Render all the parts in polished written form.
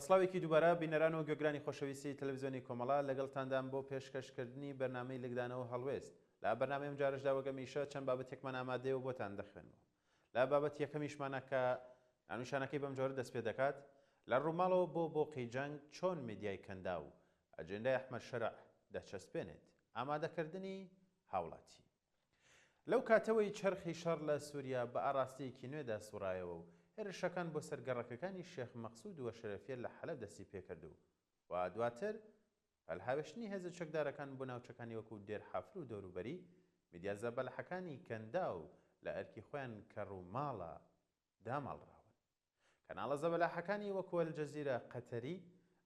سڵاوێکی دووبارە بینەران و گوێگرانی خۆشەویستی تەلەڤیزیۆنی کۆمەڵا لەگەڵتاندان بۆ پێشکەشکردنی بەرنامەی لەگدانەوە هەڵوێست. لە بەرنامەیەم جارشدا وەک هەمیشە چەند بابەتێکمان ئامادەیە و بۆتان دەخوێنەوە. لە بابەت یەکەمیشمانە کە ئانوشانەکەی بەم جۆرە دەست پێ دەکات لە ڕووماڵەوە بۆ بۆقی جەنگ چۆن میدیای کەندا و ئەجێندای ئەحمەد شەرع دەچەسپێنێت. ئامادەکردنی هاوڵاتی. لەو کاتەوەی چەرخی شەڕ لە سووریا بە ئاراستەیەکی نوێدا سوڕایەوە و هێرشەکان بۆ سەرگەڕەکەەکانی شێخ مەقسوود و شەرەفیە لە حەلەب دەستی پێکردو و دواتر هەلهاوێشتنی هێزە چەکدارەکان بۆ ناوچەکانی وەکو دێرحافر و دەوروبەری میدیا زەبەلەحەکانی کەندا و لە ئەرکی خۆیان کە ڕووماڵە داماڵراون. کەناڵە زەبەلەحەکانی وەکو ئەلجەزیرە قەتەری،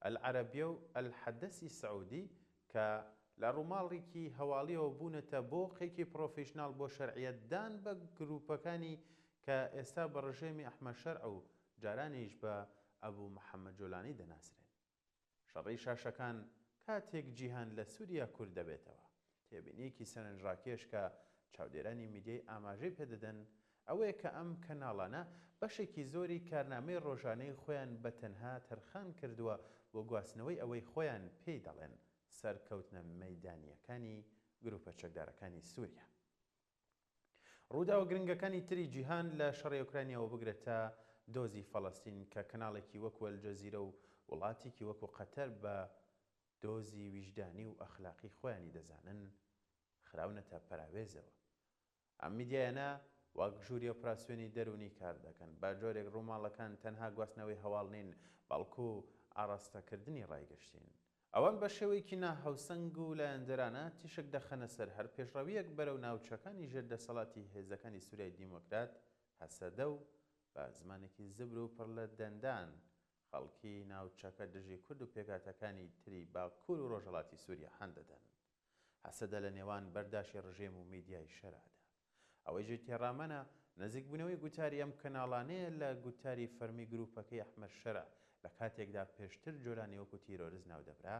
ئەلعەرەبیە و ئەلحەدەسی سەعودی کە لە ڕووماڵێکی هەواڵیەوە بوونەتە بۆقێکی پرۆفیشناڵ بۆ شەرعیەتدان بە گروپەکانی کە ئێستا بە ڕژێمی ئەحمەد شەرع و جارانیش بە ئەبوو محەممەد جۆلانی دەناسرێن. شەڕی شاشەکان کاتێک جیهان لە سووریا کورد دەبێتەوە. تێبینیەکی سەرنجڕاکێش کە چاودێرانی میدیای ئاماژەی پێدەدەن ئەوەیە کە ئەم کەناڵانە بەشێکی زۆری کارنامەی ڕۆژانەی خۆیان بە تەنها تەرخان کردووە بۆ گواستنەوەی ئەوەی خۆیان پێی دەڵێن سەرکەوتنە مەیدانیەکانی گروپە چەکدارەکانی سووریا. ڕووداوە گرنگەکانی تری جیهان لە شەڕی ئوکراینیەوە بگرێتە دۆزی فەڵەستین کە کەناڵێکی وەکو ئەلجەزیرە و وڵاتێکی وەکو قەتەر بە دۆزی ویژدانی و ئەخلاقی خۆیانی دەزانن خراونەتە پەراوێزەوە. ئەم میدیایانە وەک ژووری ئۆپراسیۆنی دەرونی کار دەکەن، بە جۆرێک ڕووماڵەکان تەنها گواستنەوەی هەواڵ نین بەڵکو و ئاڕاستەکردنی ڕایگەشتین. ئەوان بە شێوەیەکی ناهەوسەنگ و لایەندەرانە تیشک دەخەنە سەر هەر پێشڕەویەک بەرەو ناوچەکانی ژێردەسەڵاتی هێزەکانی سووریای دیموکرات هەسەدە و بە زمانێکی زبر و پڕ لە دەندان خەڵکی ناوچەکە دژی کورد و پێکاتەکانی تری باکوور و ڕۆژهەڵاتی سووریا هەندەدەن. هەسەدە لە نێوان بەرداشی ڕژێم و میدیای شەرادا. ئەوەی ژێ تێڕامەنە نزیکبوونەوەی گوتاری ئەم کەناڵانەیە لە گوتاری فەرمی گروپەکەی ئەحمەد شەرع لە کاتێکدا پێشتر جۆرانی وەکو تیرۆریز ناودەبرا،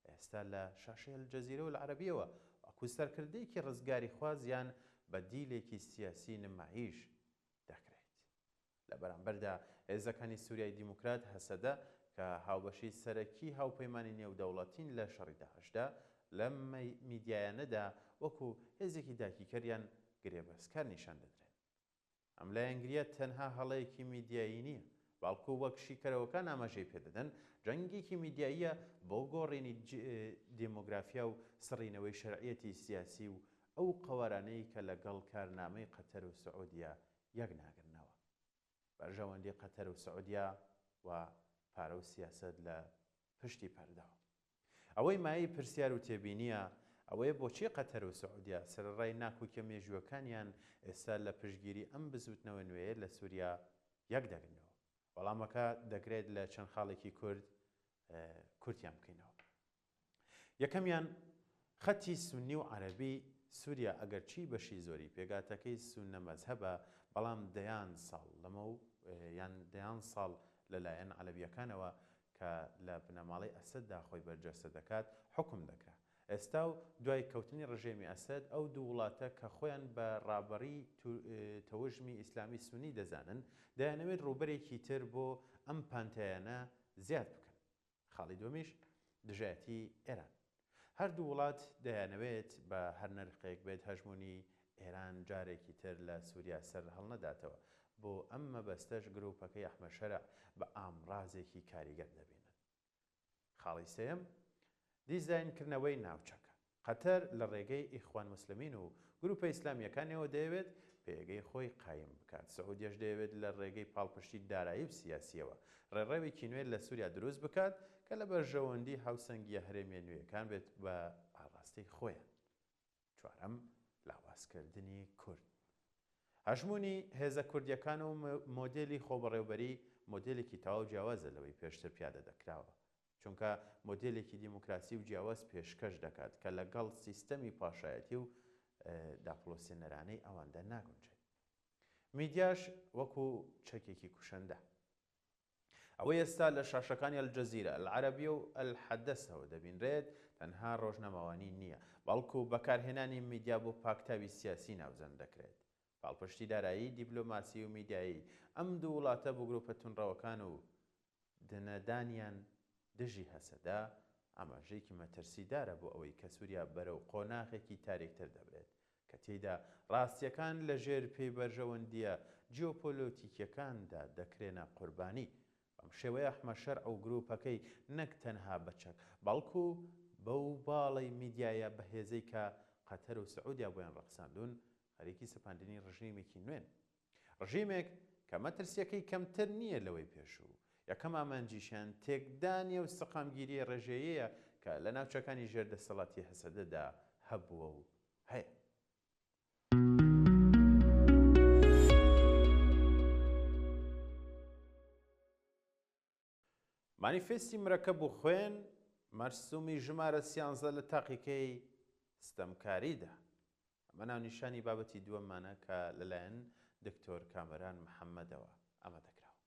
ئێستا لە شاشەی ئەلجەزیرە و العەرەبیەوە وەکو سەرکردەیەکی ڕزگاری خوازیان بە دیلێکی سیاسی نمایش دەکرێت. لە بەرامبەردا هێزەکانی سووریای دیموکرات هەسەدە کە هاوبەشی سەرەکی هاوپەیمانی نێودەوڵەتین لە شەڕی داعشدا لەم میدیایانەدا وەکو هێزێکی داگیرکەریان گرێبەستکار نیشان دەدرێن. ئەم لایەنگریە تەنها هەڵەیەکی میدیایی نییە، باڵکو وەک شیکەرەوەکان ئاماژەی پێدەدەن جەنگێکی میدیاییە بۆ گۆڕینی دێمۆگرافیا و سڕینەوەی شەرعیەتی سیاسی و ئەو قەوارانەی کە لەگەڵ کارنامەی قەتەر و سعودیا یەک ناگرنەوە. بەرژەوەندی قەتەر و سعودیا و پارە و سیاسەت لە پشتی پەرداوە. ئەوەی مایەی پرسیار و تێبینیە ئەوەیە بۆچی قەتەر و سعودیا سەرڕای ناکۆکە مێژووەکانیان ئێستا لە پشتگیری ئەم بزوتنەوە نوێیە لە سووریا یەک دەگرنەوە. وەڵامەکە دەکرێت لە چەند خاڵێکی کورتیان بکەینەوە. یەکەمیان خەتی سونی و عەرەبی سووریا ئەگەرچی بەشی زۆری پێگاتەکەی سونە مەزهەبە، بەڵام دەیان ساڵ لەمە و یان دەیان ساڵ لەلایەن عەرەبیەکانەوە کە لە بنەماڵەی ئەسەددا خۆی بەرجەستە دەکات حکم دەکرا. ئێستا و دوای کەوتنی ڕژێمی ئەسەد ئەو دوو وڵاتە کە خۆیان بە ڕابەری تەوژمی ئیسلامی سونی دەزانن دەیانەوێت ڕووبەرێکی تر بۆ ئەم پانتایانە زیاد بکەن. خاڵی دووەمیش دژایەتی ئێران. هەردوو وڵات دەیانەوێت بە هەر نرخێک بێت هەژمونی ئێران جارێکی تر لە سووریا سەر هەڵنەداتەوە. بۆ ئەم مەبەستەش گروپەکەی ئەحمەد شەرع بە ئامڕازێکی کاریگەر دەبینن. خاڵی سێیەم دیزاینکردنەوەی ناوچەکە. قەتەر لە ڕێگەی ئیخوان موسلمین و گروپە ئیسلامیەکانەوە دەیەوێت پێگەی خۆی قایم بکات. سعودیەش دەیەوێت لە ڕێگەی پاڵپشتی دارایی و سیاسیەوە ڕێڕەوێکی نوێ لە سووریا دروست بکات کە لە بەرژەوەندی هاوسەنگیە هەرێمیە نوێیەکان بێت بە ئاڕاستەی خۆیان. چوارەم لاوازکردنی کورد. هەژمونی هێزە کوردیەکان و مۆدێلی خۆبەڕێوەبەری مۆدێلێکی تەواو جیاوازە لەوەی پێشتر پیادە دەکراوە، چونکە مۆدێلێکی دیموکراسی و جیاواز پێشکەش دەکات کە لەگەڵ سیستەمی پاشایەتی و داپڵۆسێنەرانەی ئەواندا ناگونجێت. میدیاش وەکو چەکێکی کوشەندە. ئەوەی ئێستا لە شاشەکانی ئەلجەزیرە، العەرەبیە و ئەلحەدەسەوە دەبینرێت تەنها ڕۆژنەماوانی نییە، بەڵکو بەکارهێنانی میدیا بۆ پاکتاوی سیاسی ناوزەند دەکرێت. پاڵپشتی دارایی، دیپلۆماسی و میدیایی ئەم دوو وڵاتە بۆ گروپە تونڕەوەکان و دنەدانیان دژی هەسەدا ئاماژەیەکی مەترسیدارە بۆ ئەوەی کە سووریا بەرەو قۆناغێکی تاریکتر دەبرێت کە تێیدا ڕاستیەکان لە ژێر پێیبەرژەوەندیە جیۆپۆلۆتیکیەکاندا دەکرێنە قوربانی. بەم شێوەیە ئەحمەد و گروپەکەی نەک تەنها بەچەک بەڵکو بەو باڵەی میدیایە بەهێزەی کە قەتەر و سعودیا بۆیان ڕەخساندون خەریکی سەپاندنی ڕژیمێکی نوێن، ڕژیمێک کە مەترسیەکەی کەمتر نییە لەوەی پێشوو. یەکەم ئامانجیشیان تێکدانیە و سەقامگیریە ڕێژەیەیە کە لە ناوچەکانی ژێردەسەڵاتی هەسەدەدا هەبووە و هەیە. مانیفێستی مرەکەب و خوێن مەرسومی ژمارە 13 لە تاقیکەی ستەمکاریدا. ئەمە ناونیشانی بابەتی دووەممانە کە لەلایەن دکتۆر کامەران محەممەدەوە ئەمە دەکراوە.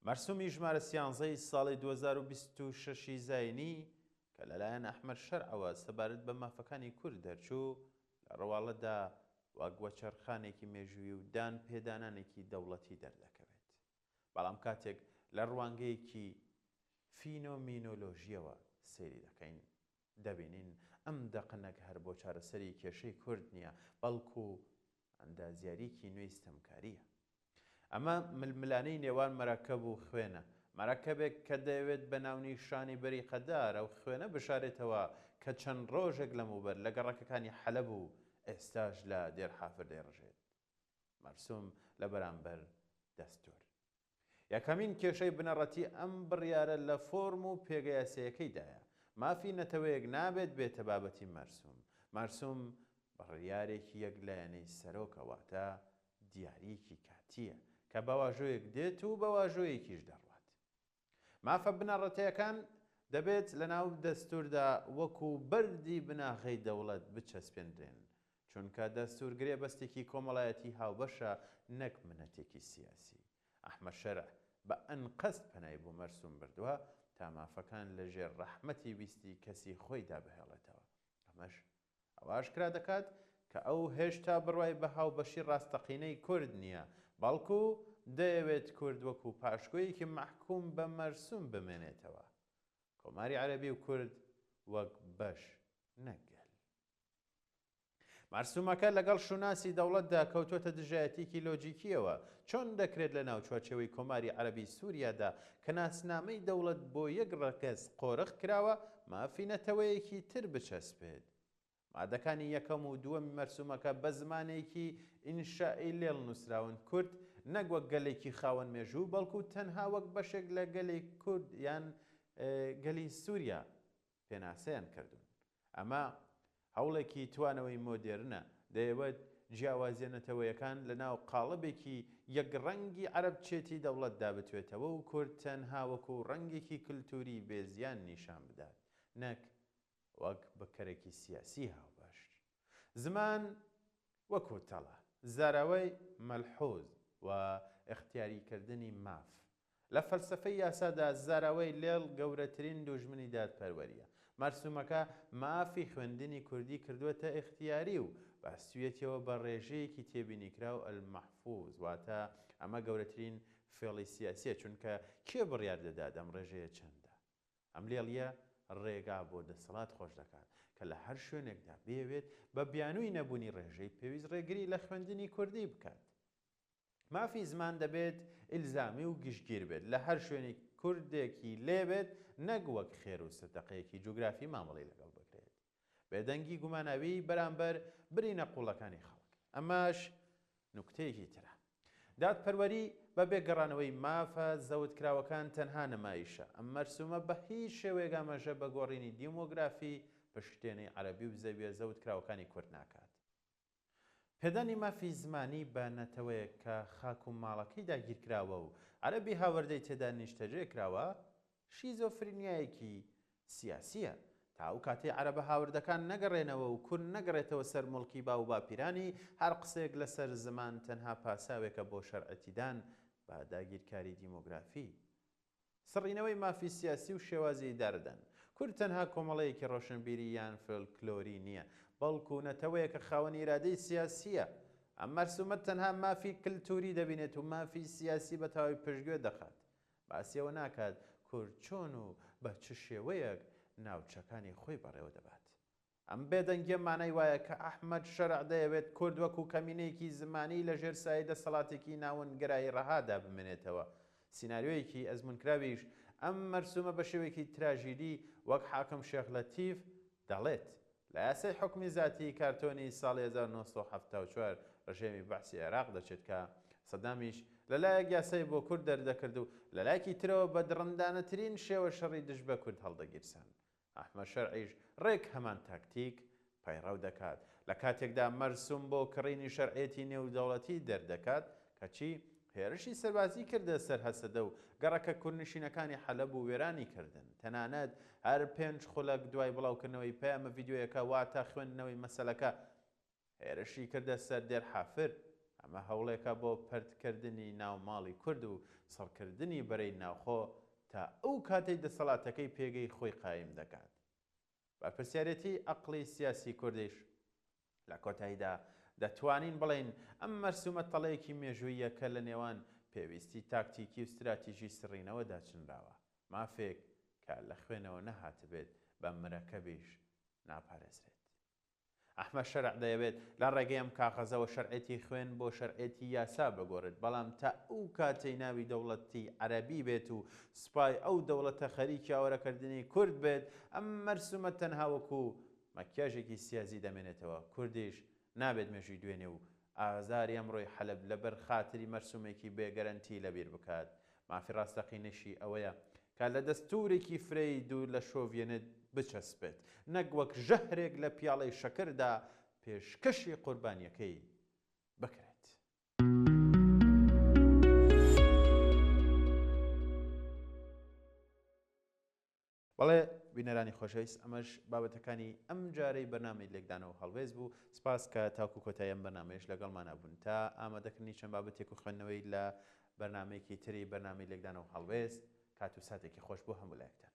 مەرسومی ژمارە 13 ساڵی 2026 زاینی کە لەلایەن ئەحمەد شەرعەوە سەبارەت بە مافەکانی کورد دەرچوو لە ڕەواڵەدا وەک وەچەرخانێکی مێژووی و دان پێدانانێکی دەوڵەتی دەردەکەوێت. بەڵام کاتێک لە ڕوانگەیەکی فینۆمینۆلۆژیەوە سەیری دەکەین دەبینین ئەم دەقنەک هەر بۆ چارەسەری کێشەی کورد نییە بەڵکو ئەندازیاریکی نوێی ستەمکاریە. ئەمە ململانەی نێوان مەرەکەب و خوێنە، مەرەکەبێک کە دەیەوێت بە ناونیشانی بەریقەدارە و خوێنە بشارێتەوە کە چەند ڕۆژێک لەموبەر لە گەڕەکەکانی حەلەب و ئێستاش لە دێر حافر دەیڕژێت. مەرسوم لە بەرامبەر دەستور. یەکەمین کێشەی بنەڕەتی ئەم بڕیارە لە فۆرم و پێگەیاسەیەکەیدایە. مافی نەتەوەیەک نابێت بێتە بابەتی مەرسوم. مەرسوم بڕیارێکی یەکلایەنەی سەرۆکەواتە دیاریکی کاتیە کە بەواژۆیەک دێت و بەواژۆیەکیش دەڕوات. مافە بنەڕەتەکان دەبێت لە ناو دەستوردا وەکو بەردی بناغەی دەوڵەت بچەسپێنرێن، چونکە دەستور گرێبەستێکی کۆمەڵایەتی هاوبەشە نەک منەتێکی سیاسی. ئەحمەد شەرع بە ئەنقەست پەنای بۆ مەرسوم بردووە تا مافەکان لە ژێر ڕەحمەتی ویستی کەسی خۆیدا بهێڵێتەوە. ئەمەش ئەواشکرا دەکات کە ئەو هێشتا بڕوای بە هاوبەشی ڕاستەقینەی کورد نییە، بەڵکو دەیەوێت کورد وەکو پاشکۆیەکی مەحکوم بە مەرسوم بمێنێتەوە. کۆماری عەرەبی و کورد وەک بەش نەگەل. مەرسومەکە لەگەڵ شوناسی دەوڵەتدا کەوتوتە دژایەتێکی لۆجیکیەوە. چۆن دەکرێت لە ناوچوارچەوەی کۆماری عەرەبی سووریادا کە ناسنامەی دەوڵەت بۆ یەک ڕەکەس قۆرغ کراوە مافی نەتەوەیەکی تر بچەسپێت؟ مادەکانی یەکەم و دووەمی مەرسومەکە بە زمانێکی ئینشائی لێڵ نووسراون. کورد نەک وەک گەلێکی خاوەن مێژوو بەڵکو تەنها وەک بەشێک لە گەلەی کورد یان گەلی سووریا پێناسەیان کردوون. ئەمە هەوڵێکی توانەوەی مۆدێرنە، دەیەوێت جیاوازیێنەتەوەیەکان لە ناو قاڵبێکی یەکڕەنگی عەرەب چێتی دەوڵەتدا بتوێتەوە و کورد تەنها وەکو ڕەنگێکی کلتوری بێزیان نیشان بدات، نەک وەک بەکەرێکی سیاسی هاوبەش. زمان وەکو تەڵە، زاراوەی مەلحوظ و اختیاریکردنی ماف. لە فەلسەفەی یاسادا زاراوەی لێڵ گەورەترین دوژمنی دادپەروەریە. مەرسومەکە مافی خوێندنی کوردی کردووەتە اختیاری و باستوێتەوە بە ڕێژەیەکی تێبینیکراو ئەلمەحفوظ، واتە ئەمە گەورەترین فێڵی سیاسیە، چونکە کێ بڕیار دەدات ئەم ڕێژەیە چەندە؟ ئەم لێڵیە ڕێگا بۆ دەسەڵات خۆش دەکات کە لە هەر شوێنێکدا بێوێت بە بیانووی نەبوونی ڕێژەی پێویست ڕێگری لە خوێندنی کوردی بکات. مافی زمان دەبێت ئیلزامی و گشتگیر بێت، لە هەر شوێنی کوردێکی لێبێت، نەک وەک خێر و سەتەقەیەکی جوگرافی مامەڵی لەگەڵ بکرێت. بێدەنگی گوماناوی بەرامبەر برینە قوڵەکانی خەڵک. ئەماش نوکتەیەکی ترە. دادپەروەری بە بێگەڕانەوەی مافە زەوتکراوەکان تەنها نەمایشە. ئەم مەرسومە بە هیچ شێوەیەک ئاماژە بە گۆڕینی دیمۆگرافی پشتێنەی عەرەبی و زەویە زەوتکراوەکانی کورد ناکات. پێدانی مافی زمانی بە نەتەوەیەک کە خاک و ماڵەکەی داگیرکراوە و عەرەبی هاوردەی تێدا نیشتەجێکراوە شیزۆفرینیایەکی سیاسیە. تا ئەو کاتەی عەرەبە هاوردەکان نەگەڕێنەوە و کورد نەگەڕێتەوە سەر موڵکی با و باپیرانی، هەر قسێک لەسەر زمان تەنها پاساوێکە بۆ شەرعەتیدان بە داگیرکاری دیمۆگرافی. سڕینەوەی مافی سیاسی و شێوازی داردەن. کورد تەنها کۆمەڵەیەکی ڕۆشنبیری یان فۆلکلۆری نییە، بەڵکو نەتەوەیەکە خاوەنی ئیرادەی سیاسیە. ئەم مەرسومە تەنها مافی کلتوری دەبینێت و مافی سیاسی بە تەواوی پشتگوێ دەخات. باسیەوە ناکات کورد چۆن و بە چ شێوەیەک ناوچەکانی خۆی بەڕێوە دەبات. ئەم بێدەنگیە مانای وایە کە ئەحمەد شەرع دەیەوێت کورد وەکو کەمینەیەکی زمانی لەژێر سایە دەسەڵاتێکی ناوەندگرایی ڕەهادا بمێنێتەوە. سیناریۆیەکی ئەزمونکراویش ئەم مەرسومە بە شێوەیەکی تراژیدی وەک حاکم شێخ لەتیف دەڵێت لە یاسای حکمی زاتی کارتۆنی ساڵی 1974 ڕژێمی بەعسی عێراق دەچێت کە سەدامیش لەلایەک یاسای بۆ کورد دەردەکرد و لەلایەکی ترەوە بە درڕندانەترین شێوە شەڕی دژ بە کورد هەڵدەگیرسان. ئەحمەد شەرعیش ڕێک هەمان تاکتیک پەیڕەو دەکات لە کاتێکدا مەرسوم بۆ کڕینی شەرعێتی نێودەوڵەتی دەردەکات کەچی هێرشی سەربازی کردە سەر هەسەدە و گەڕەکە کوردنشینەکانی حەلەب و وێرانی کردن. تەنانەت هەر 5 خولەک دوای بڵاوکردنەوەی پەیامە ڤیدیۆیەکە واتە خوێندنەوەی مەسەلەکە هێرشی کردە سەر دێر حافر. ئەمە هەوڵێکە بۆ پەرتکردنی ناوماڵی کورد و سەڵکردنی بەرەی ناوخۆ تا ئەو کاتەی دەسەڵاتەکەی پێگەی خۆی قایم دەکات. بە پرسیارەتی عەقڵی سیاسی کوردیش لە کۆتاییدا دەتوانین بڵێن ئەم مەرسومە تەڵەیەکی مێژوویە کە لە نێوان پێویستی تاکتیکی و استراتیژی سڕینەوەدا چنراوە، مافێک کە لە خوێنەوە نەهاتبێت بە مرەکەبیش ناپارێزرێت. ئەحمەد شەرع دەیەوێت لە ڕێگەی ئەم کاغەزەوە شەرعێتی خوێن بۆ شەرعێتی یاسا بگۆڕێت، بەڵام تا ئەو کاتەی ناوی دەوڵەتی عەرەبی بێت و سوپای ئەو دەوڵەتە خەریکی هاوڕێکردنی کورد بێت، ئەم مەرسومە تەنها وەکو مەکیاژێکی سیاسی دەمێنێتەوە. کوردیش نابێت مێژووی دوێنێ و ئازاری ئەمڕۆی حەلەب لەبەر خاتری مەرسومێکی بێگەرەنتی لەبیر بکات. مافی ڕاستەقینەشی ئەوەیە کە لە دەستوورێکی فرەید و لە شۆڤێنت بچەسبێت، نەک وەک ژەهرێک لە پیاڵەی شەکردا پێشکەشی قوربانیەکەی بکرێت. بەڵێ بینەرانی خۆشەویست، ئەمەش بابەتەکانی ئەم جارەی بەرنامەی لێکدانەوە هەڵوێز بوو. سپاس کە تاکو کۆتایی ئەم بەرنامەیەش لەگەڵمان بوون تا ئامادەکردنی چەند بابەتێک و خوێندنەوەی لە بەرنامەیەکی تری بەرنامەی لێکدانەوە هەڵوێز. کات و ساتێکی خۆش بۆ هەموو لایەکتان.